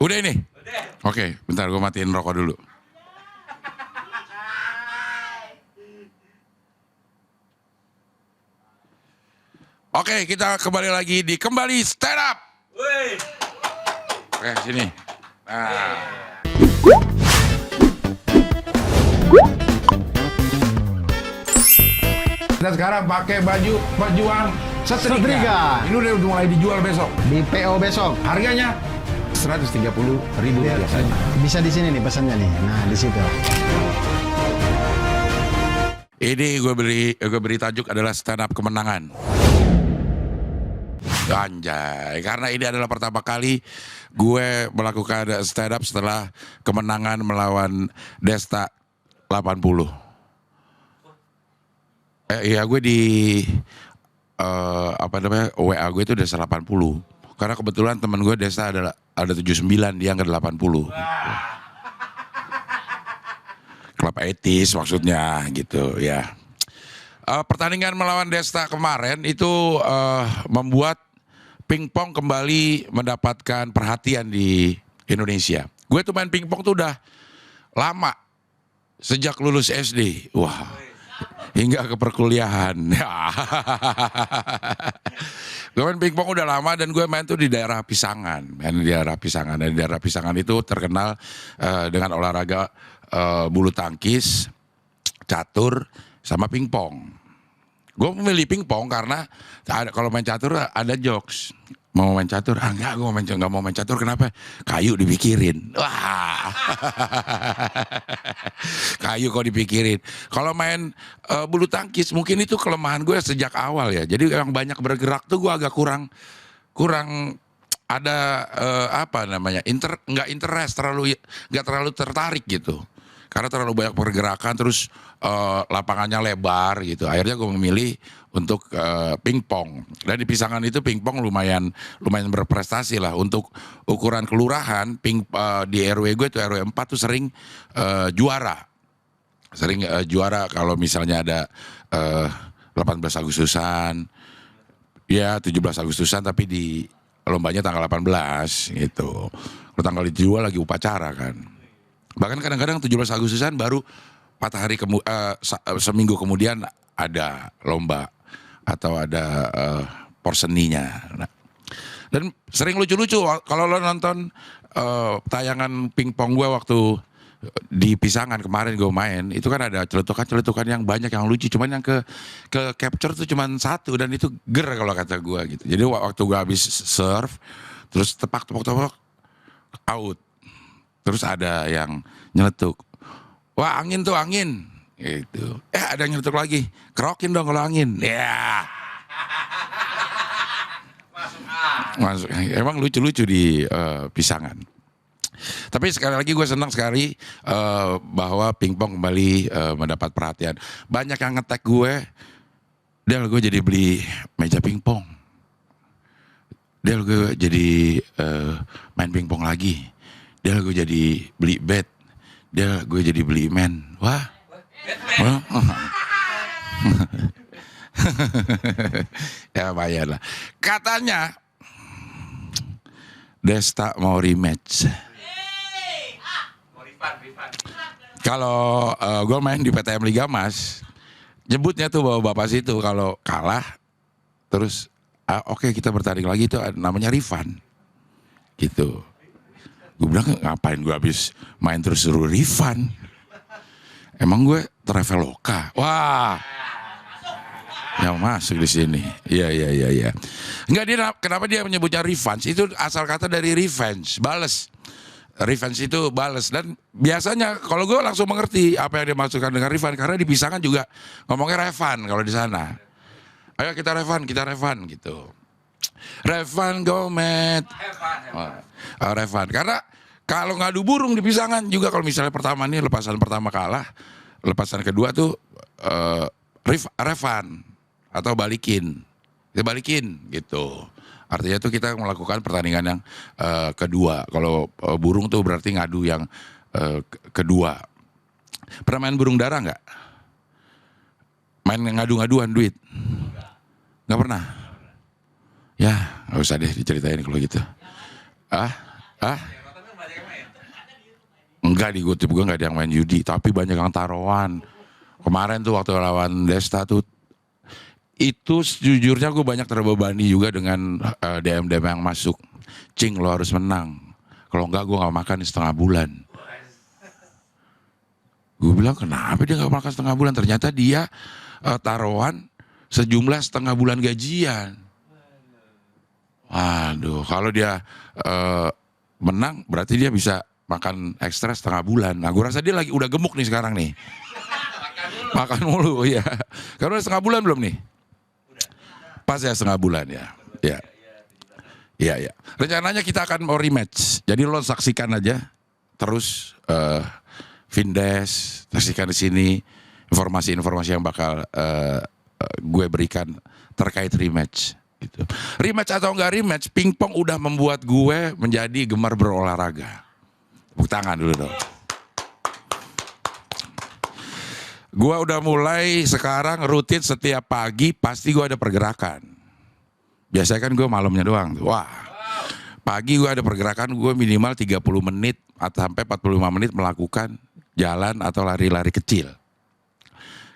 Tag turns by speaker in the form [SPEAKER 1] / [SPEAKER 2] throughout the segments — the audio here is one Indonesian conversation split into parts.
[SPEAKER 1] Udah ini? Udah. Oke, bentar gue matiin rokok dulu. Oke, kita kembali lagi di Kembali Stand Up. Oke, sini. Nah. Kita sekarang pakai baju perjuang setrika. Ini udah mulai dijual besok.
[SPEAKER 2] Di PO besok.
[SPEAKER 1] Harganya 130.000 biasanya.
[SPEAKER 2] Bisa di sini nih pesannya nih. Nah, di situ.
[SPEAKER 1] Ini gue beri tajuk adalah Stand Up Kemenangan. Anjay, karena ini adalah pertama kali gue melakukan stand up setelah kemenangan melawan Desta 80. Iya, gue di WA gue itu Desta 80. Karena kebetulan teman gue Desta ada 79, dia ke 80. Klub etis maksudnya gitu ya. Pertandingan melawan Desta kemarin itu membuat pingpong kembali mendapatkan perhatian di Indonesia. Gue tuh main pingpong tuh udah lama, sejak lulus SD. Wah, hingga ke perkuliahan. Gue main pingpong udah lama dan gue main tuh di daerah Pisangan. Dan di daerah Pisangan itu terkenal dengan olahraga bulu tangkis, catur, sama pingpong. Gue memilih pingpong karena kalau main catur ada jokes. Mau main catur? Enggak, gue nggak mau main catur. Kenapa? Kayu dipikirin. Wah, kayu kok dipikirin. Kalau main bulu tangkis mungkin itu kelemahan gue sejak awal ya. Jadi yang banyak bergerak tuh gue agak kurang ada nggak terlalu tertarik gitu. Karena terlalu banyak pergerakan, terus lapangannya lebar gitu. Akhirnya gue memilih untuk pingpong. Dan di Pisangan itu pingpong lumayan berprestasi lah. Untuk ukuran kelurahan, di RW gue itu RW 4 tuh sering juara. Juara kalau misalnya ada 18 Agustusan, ya 17 Agustusan, tapi di lombanya tanggal 18 gitu. Kalau tanggal dijual lagi upacara kan. Bahkan kadang-kadang 17 Agustusan baru 4 hari seminggu kemudian ada lomba atau ada porseninya. Nah, dan sering lucu-lucu kalau lo nonton tayangan pingpong gue waktu di Pisangan kemarin gue main, itu kan ada celetukan yang banyak yang lucu, cuman yang ke capture tuh cuman satu dan itu ger kalau kata gue gitu. Jadi waktu gue habis serve terus tepak out. Terus ada yang nyeletuk, wah angin tuh angin, gitu. Ada yang nyeletuk lagi, kerokin dong kalau angin, ya. Masuk. Emang lucu-lucu di Pisangan. Tapi sekali lagi gue senang sekali bahwa pingpong kembali mendapat perhatian. Banyak yang nge-tag gue, Del gue jadi beli meja pingpong, Del gue jadi main pingpong lagi. Dia gue jadi beli bat, dia gue jadi beli men. Wah, ya bayar lah. Katanya Desta mau rematch. Kalau gue main di PTM Liga Mas, nyebutnya tuh bapak situ kalau kalah, terus oke, kita bertanding lagi, itu namanya refund, gitu. Gue bilang ngapain gue habis main terus suruh refund. Emang gue Traveloka. Wah. Yang masuk di sini. Iya. Enggak, kenapa dia menyebutnya revenge? Itu asal kata dari revenge, balas. Revenge itu balas. Dan biasanya kalau gue langsung mengerti apa yang dimaksudkan dengan revenge, karena di Pisangan juga ngomongnya refund kalau di sana. Ayo kita refund gitu. Refund Gomet. Refund. Karena kalau ngadu burung di Pisangan juga, kalau misalnya pertama nih lepasan pertama kalah, lepasan kedua tuh refund atau balikin. Kita balikin gitu. Artinya tuh kita melakukan pertandingan yang kedua. Kalau burung tuh berarti ngadu yang kedua. Pernah main burung dara nggak? Main ngadu-ngaduan duit? Nggak pernah? Ya, nggak usah deh diceritain kalau gitu. Enggak, di YouTube gue nggak ada yang main judi, tapi banyak yang taruhan. Kemarin tuh waktu lawan Desta tuh, itu sejujurnya gue banyak terbebani juga dengan DM-DM yang masuk. Cing, lo harus menang. Kalau enggak gue nggak makan setengah bulan. Gue bilang kenapa dia nggak makan setengah bulan? Ternyata dia taruhan sejumlah setengah bulan gajian. Waduh, kalau dia menang berarti dia bisa makan ekstra setengah bulan. Nah, gue rasa dia lagi udah gemuk nih sekarang nih. Makan mulu, ya. Karena udah setengah bulan belum nih? Pas ya setengah bulan ya. Ya. Iya, ya. Rencananya kita akan mau rematch. Jadi lo saksikan aja terus Vindes, saksikan di sini informasi-informasi yang bakal gue berikan terkait rematch. Gitu. Rematch atau enggak rematch, pingpong udah membuat gue menjadi gemar berolahraga. Tepuk tangan dulu dong. Gue udah mulai sekarang rutin setiap pagi pasti gue ada pergerakan. Biasanya kan gue malamnya doang. Wah, pagi gue ada pergerakan, gue minimal 30 menit atau sampai 45 menit melakukan jalan atau lari-lari kecil.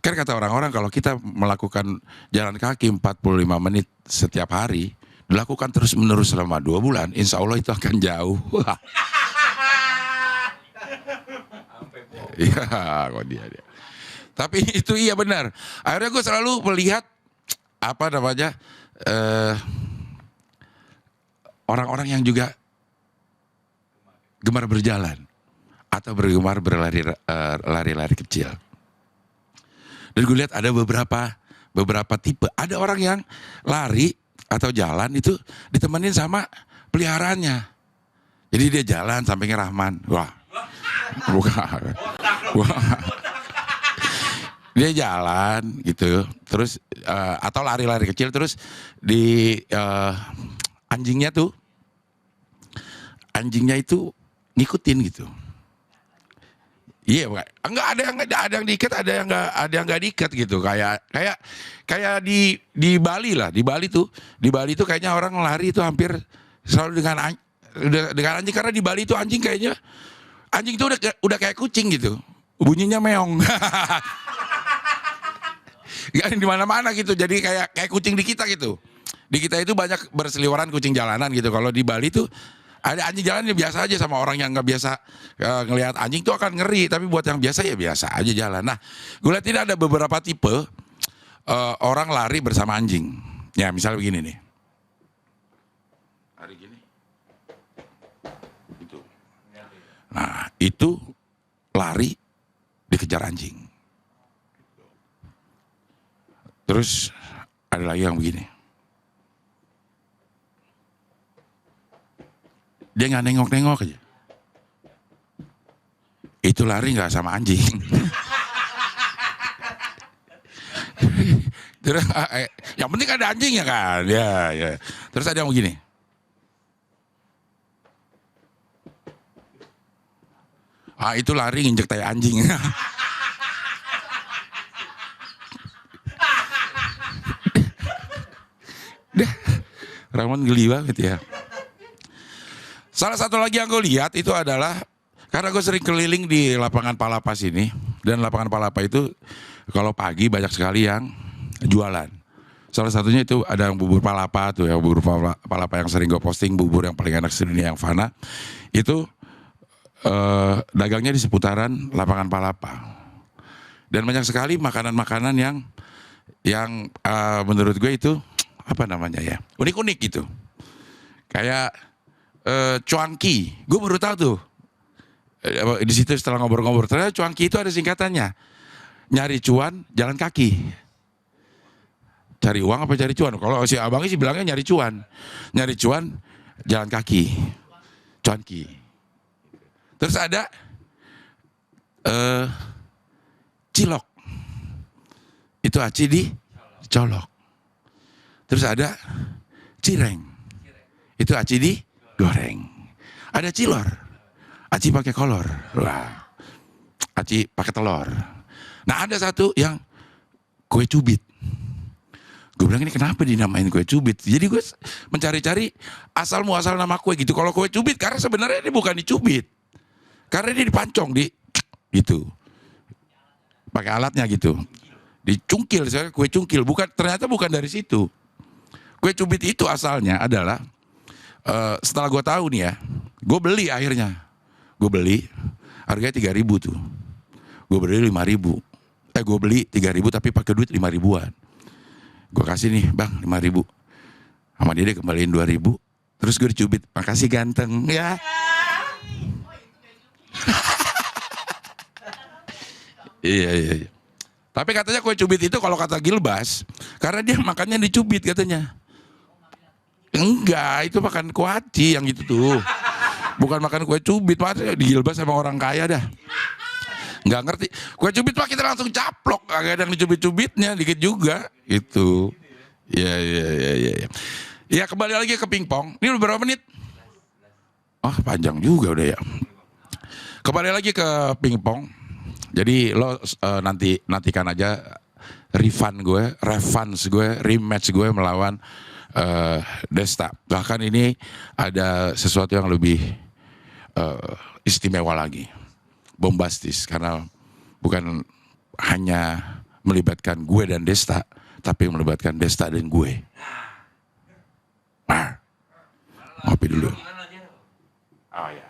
[SPEAKER 1] Kan kata orang-orang kalau kita melakukan jalan kaki 45 menit setiap hari, dilakukan terus-menerus selama 2 bulan, insya Allah itu akan jauh. Iya, kok dia. Tapi itu iya benar. Akhirnya gue selalu melihat apa namanya orang-orang yang juga gemar berjalan atau bergemar berlari-lari kecil. Dan gue lihat ada beberapa tipe. Ada orang yang lari atau jalan itu ditemenin sama peliharaannya. Jadi dia jalan sampingnya Rahman. Wah, bukan. Wah. Dia jalan gitu, terus atau lari-lari kecil, terus di anjingnya itu ngikutin gitu. Iya, enggak ada yang diikat, ada yang nggak diikat gitu. Kayak di Bali lah, di Bali tuh kayaknya orang lari itu hampir selalu dengan anjing, karena di Bali itu anjing itu udah kayak kucing gitu, bunyinya meong. Gak di mana-mana gitu, jadi kayak kucing di kita gitu. Di kita itu banyak berseliweran kucing jalanan gitu. Kalau di Bali tuh ada anjing jalan ya biasa aja, sama orang yang nggak biasa ngelihat anjing tuh akan ngeri. Tapi buat yang biasa ya biasa aja jalan. Nah, gue lihat ini ada beberapa tipe orang lari bersama anjing. Ya misalnya begini nih. Lari gini. Itu. Nah itu lari dikejar anjing. Terus ada lagi yang begini. Dia nggak nengok-nengok aja. Itu lari nggak sama anjing. Terus, yang penting ada anjingnya kan. Ya. Terus ada yang begini. Itu lari nginjek tai anjing. Rahman geli banget ya. Salah satu lagi yang gue lihat itu adalah, karena gue sering keliling di lapangan Palapas ini, dan lapangan Palapa itu kalau pagi banyak sekali yang jualan. Salah satunya itu ada yang bubur Palapa tuh, yang bubur Palapa yang sering gue posting, bubur yang paling enak sedunia yang Fana. Itu dagangnya di seputaran lapangan Palapa. Dan banyak sekali makanan-makanan yang menurut gue itu apa namanya ya, unik-unik gitu. Kayak cuanki, gue baru tahu tuh. Di situ setelah ngobrol-ngobrol, ternyata cuanki itu ada singkatannya. Nyari cuan, jalan kaki. Cari uang apa cari cuan? Kalau si abangnya sih bilangnya nyari cuan. Nyari cuan, jalan kaki. Cuanki. Terus ada cilok. Itu aci dicolok. Terus ada cireng. Itu aci digoreng. Ada cilor. Aci pakai kolor. Wah. Aci pakai telur. Nah ada satu yang kue cubit. Gue bilang ini kenapa dinamain kue cubit? Jadi gue mencari-cari asal muasal nama kue gitu. Kalau kue cubit karena sebenarnya ini bukan dicubit. Karena dia dipancong gitu. Pakai alatnya gitu. Dicungkil, saya kue cungkil. Ternyata bukan dari situ. Kue cubit itu asalnya adalah setelah gue tahu nih ya, gue beli akhirnya. Gue beli, harganya 3.000 tuh. Gue beli 5.000. Gue beli 3.000 tapi pakai duit 5.000-an. Gue kasih nih, bang 5.000. Sama dia kembaliin 2.000. Terus gue dicubit, makasih ganteng ya. Iya. Tapi katanya kue cubit itu kalau kata Gilbas, karena dia makannya dicubit katanya. Enggak, itu makan kuaci yang gitu tuh. Bukan makan kue cubit, makanya di Gilbas sama orang kaya dah. Enggak ngerti. Kue cubit mah kita langsung caplok, agak ada yang dicubit-cubitnya dikit juga gitu. Iya. Ya kembali lagi ke pingpong. Ini udah berapa menit? Oh panjang juga udah ya. Kembali lagi ke pingpong. Jadi lo nantikan aja revanche gue, rematch gue melawan Desta. Bahkan ini ada sesuatu yang lebih istimewa lagi, bombastis, karena bukan hanya melibatkan gue dan Desta, tapi melibatkan Desta dan gue. Ngopi dulu. Oh ya.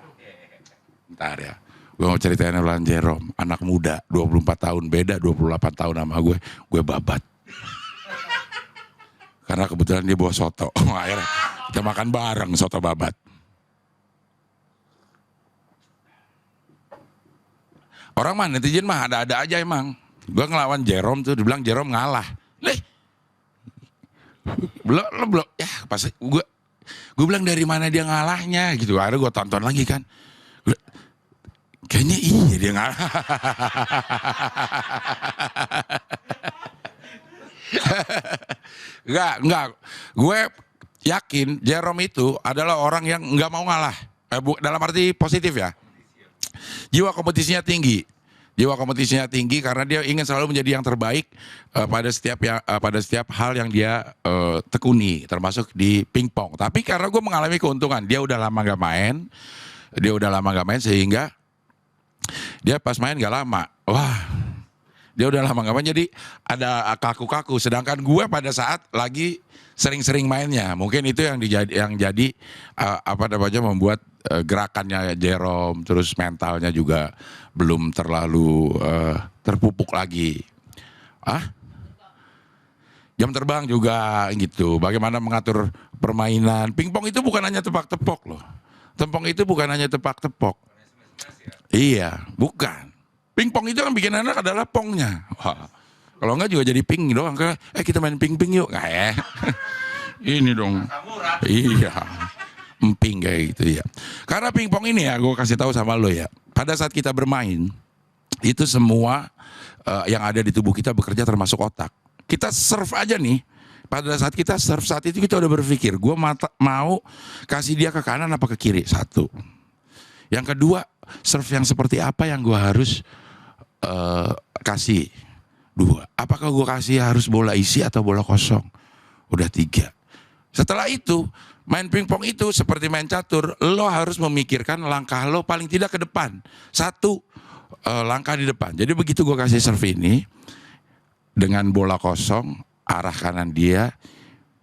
[SPEAKER 1] Bentar ya. Gue mau ceritain ulang Jerome, anak muda, 24 tahun, beda 28 tahun sama gue babat. Karena kebetulan dia bawa soto, akhirnya kita makan bareng soto babat. Orang mah netizen mah ada-ada aja emang. Gue ngelawan Jerome tuh, dibilang Jerome ngalah. Belum, ya pas gue bilang dari mana dia ngalahnya gitu. Akhirnya gue tonton lagi kan. Kayaknya iya dia ngalah. Enggak. Gue yakin Jerome itu adalah orang yang nggak mau ngalah. Dalam arti positif ya. Jiwa kompetisinya tinggi karena dia ingin selalu menjadi yang terbaik pada setiap hal yang dia tekuni, termasuk di pingpong. Tapi karena gue mengalami keuntungan, dia udah lama gak main sehingga dia pas main gak lama. Wah, dia udah lama gak main jadi ada kaku-kaku. Sedangkan gue pada saat lagi sering-sering mainnya, mungkin itu yang jadi membuat gerakannya Jerome, terus mentalnya juga belum terlalu terpupuk lagi. Jam terbang juga gitu. Bagaimana mengatur permainan. Pingpong itu bukan hanya tepok-tepok loh. Iya, bukan. Pingpong itu yang bikin anak adalah pongnya. Wah, kalau enggak juga jadi ping doang. Kita main ping-ping yuk. Ini dong. Iya. Emping kayak gitu ya. Karena pingpong ini ya, gue kasih tahu sama lo ya. Pada saat kita bermain, itu semua yang ada di tubuh kita bekerja termasuk otak. Kita serve aja nih. Pada saat kita serve saat itu kita udah berpikir, gue mau kasih dia ke kanan apa ke kiri. Satu. Yang kedua, serve yang seperti apa yang gue harus kasih. Dua. Apakah gue kasih harus bola isi atau bola kosong? Udah tiga. Setelah itu, main pingpong itu seperti main catur, lo harus memikirkan langkah lo paling tidak ke depan. Satu langkah di depan. Jadi begitu gue kasih serve ini, dengan bola kosong, arah kanan dia,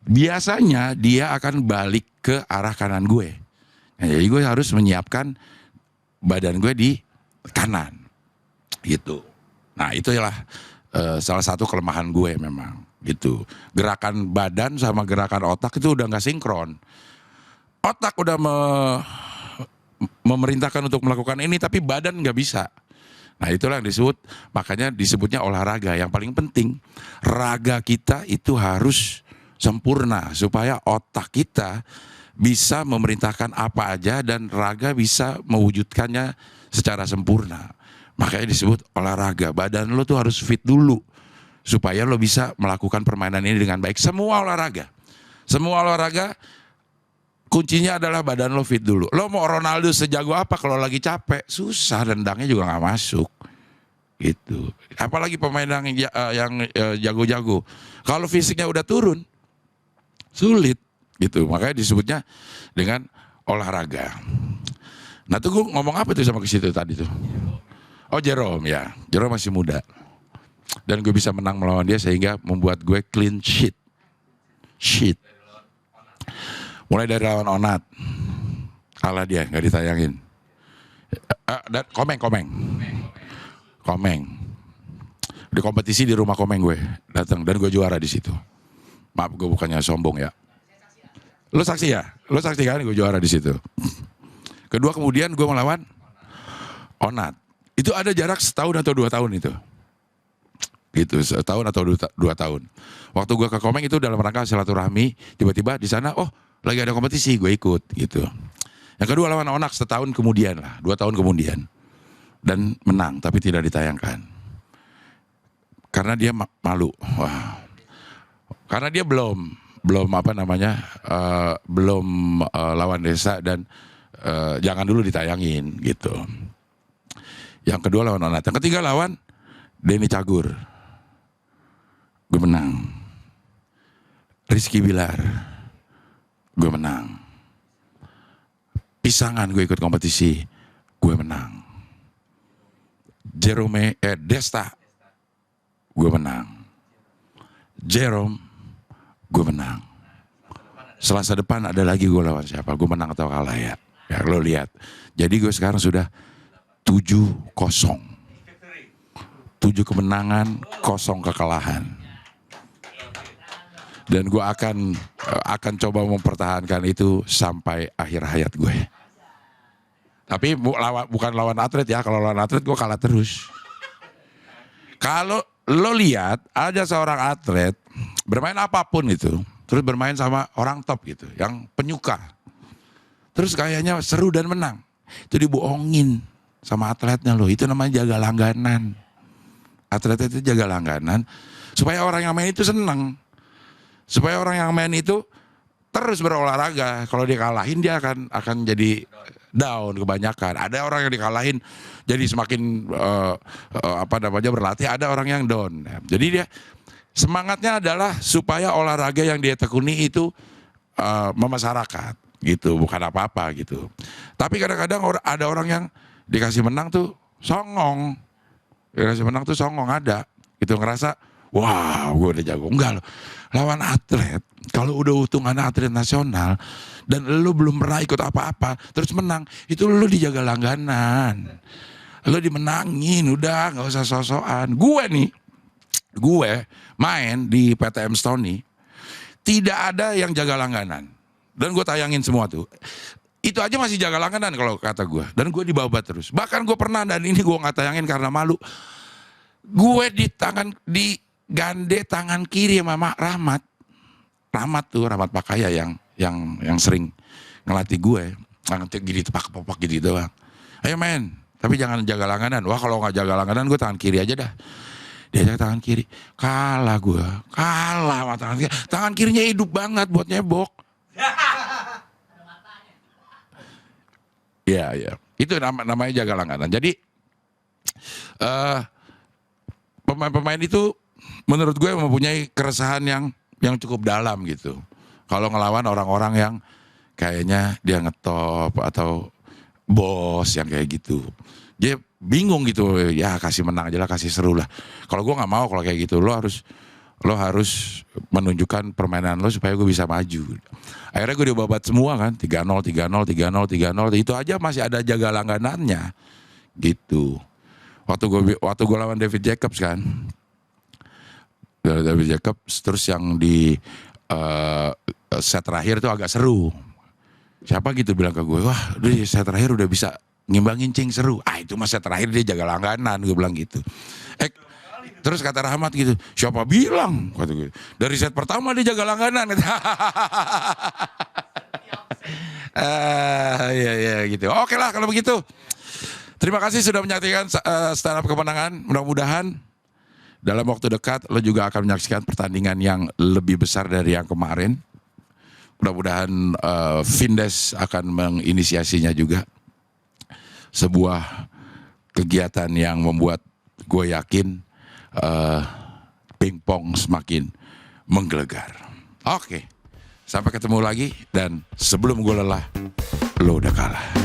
[SPEAKER 1] biasanya dia akan balik ke arah kanan gue. Nah, jadi gue harus menyiapkan badan gue di kanan. Gitu. Nah itulah salah satu kelemahan gue memang. Gitu. Gerakan badan sama gerakan otak itu udah gak sinkron. Otak udah memerintahkan untuk melakukan ini, tapi badan gak bisa. Nah itulah yang makanya disebutnya olahraga. Yang paling penting, raga kita itu harus sempurna supaya otak kita bisa memerintahkan apa aja dan raga bisa mewujudkannya secara sempurna. Makanya disebut olahraga. Badan lo tuh harus fit dulu supaya lo bisa melakukan permainan ini dengan baik. Semua olahraga kuncinya adalah badan lo fit dulu. Lo mau Ronaldo sejago apa kalau lagi capek, susah, dendangnya juga nggak masuk. Gitu. Apalagi pemain yang jago-jago. Kalau fisiknya udah turun, sulit. Gitu. Makanya disebutnya dengan olahraga. Nah tuh gue ngomong apa tuh sama ke situ tadi tuh? Oh Jerome ya, Jerome masih muda. Dan gue bisa menang melawan dia sehingga membuat gue clean sheet. Mulai dari lawan Onat. Kalah dia, gak ditayangin. Dan Komeng. Di kompetisi di rumah Komeng gue datang dan gue juara di situ. Maaf gue bukannya sombong ya. Lo saksi ya? Lo saksi kan gue juara di situ. Kedua kemudian gue melawan Onat. Itu ada jarak setahun atau 2 tahun itu. Gitu, setahun atau 2 tahun. Waktu gue ke Komeng itu dalam rangka silaturahmi, tiba-tiba di sana, oh lagi ada kompetisi, gue ikut gitu. Yang kedua lawan Onak setahun kemudian lah, 2 tahun kemudian. Dan menang, tapi tidak ditayangkan. Karena dia malu. Wah. Karena dia belum lawan Desa dan jangan dulu ditayangin gitu. Yang kedua lawan Onat, yang ketiga lawan Denny Cagur. Gue menang. Rizky Bilar. Gue menang. Pisangan gue ikut kompetisi. Gue menang. Desta. Gue menang. Jerome. Gue menang. Selasa depan ada lagi gue lawan siapa. Gue menang atau kalah ya. Ya lo lihat. Jadi gue sekarang sudah 7-0. 7 kemenangan, 0 kekalahan. Dan gue akan coba mempertahankan itu sampai akhir hayat gue. Tapi bukan lawan atlet ya, kalau lawan atlet gue kalah terus. Kalau lo lihat ada seorang atlet bermain apapun itu, terus bermain sama orang top gitu, yang penyuka. Terus kayaknya seru dan menang. Itu dibohongin sama atletnya lo, itu namanya jaga langganan. Atlet itu jaga langganan supaya orang yang main itu senang. Supaya orang yang main itu terus berolahraga. Kalau dia kalahin dia akan jadi down kebanyakan. Ada orang yang dikalahin jadi semakin berlatih, ada orang yang down. Jadi dia semangatnya adalah supaya olahraga yang dia tekuni itu memasyarakat gitu, bukan apa-apa gitu. Tapi kadang-kadang ada orang yang dikasih menang tuh songong. Dikasih menang tuh songong ada. Gitu ngerasa, wah gue udah jago. Enggak loh. Lawan atlet, kalau udah utungan atlet nasional, dan lu belum pernah ikut apa-apa, terus menang, itu lu dijaga langganan. Lu dimenangin, udah gak usah sosokan. Gue main di PTM Stony, tidak ada yang jaga langganan. Dan gue tayangin semua tuh. Itu aja masih jaga langganan kalau kata gue. Dan gue dibabat terus. Bahkan gue pernah, dan ini gue gak tayangin karena malu. Gue digande tangan kiri sama Rahmat. Rahmat Pakaya yang sering ngelatih gue. Ngelatih gini tepak-tepak gitu doang. Ayo men, tapi jangan jaga langganan. Wah kalau gak jaga langganan gue tangan kiri aja dah. Dia jaga tangan kiri. Kalah gue. Kalah sama tangan kiri. Tangan kirinya hidup banget buat nyebok. Ya, itu namanya jaga langganan. Jadi pemain-pemain itu menurut gue mempunyai keresahan yang cukup dalam gitu. Kalau ngelawan orang-orang yang kayaknya dia ngetop atau bos yang kayak gitu, dia bingung gitu. Ya kasih menang aja lah, kasih seru lah. Kalau gue nggak mau kalau kayak gitu. Lo harus menunjukkan permainan lo supaya gue bisa maju. Akhirnya gue dibabat semua kan, 3-0, 3-0, 3-0, 3-0. Itu aja masih ada jaga langganannya, gitu. Waktu gue lawan David Jacobs kan, David Jacobs, terus yang di set terakhir itu agak seru. Siapa gitu bilang ke gue, wah di set terakhir udah bisa ngimbangin Cing, seru. Itu mas set terakhir dia jaga langganan, gue bilang gitu. Terus kata Rahmat gitu, siapa bilang? Kata gue, dari set pertama dia jaga langganan. Ya gitu. Oke lah kalau begitu. Terima kasih sudah menyaksikan stand up kemenangan. Mudah-mudahan dalam waktu dekat lo juga akan menyaksikan pertandingan yang lebih besar dari yang kemarin. Mudah-mudahan Vindes akan menginisiasinya juga. Sebuah kegiatan yang membuat gue yakin pingpong semakin menggelegar. Oke, sampai ketemu lagi, dan sebelum gue lelah, lo udah kalah.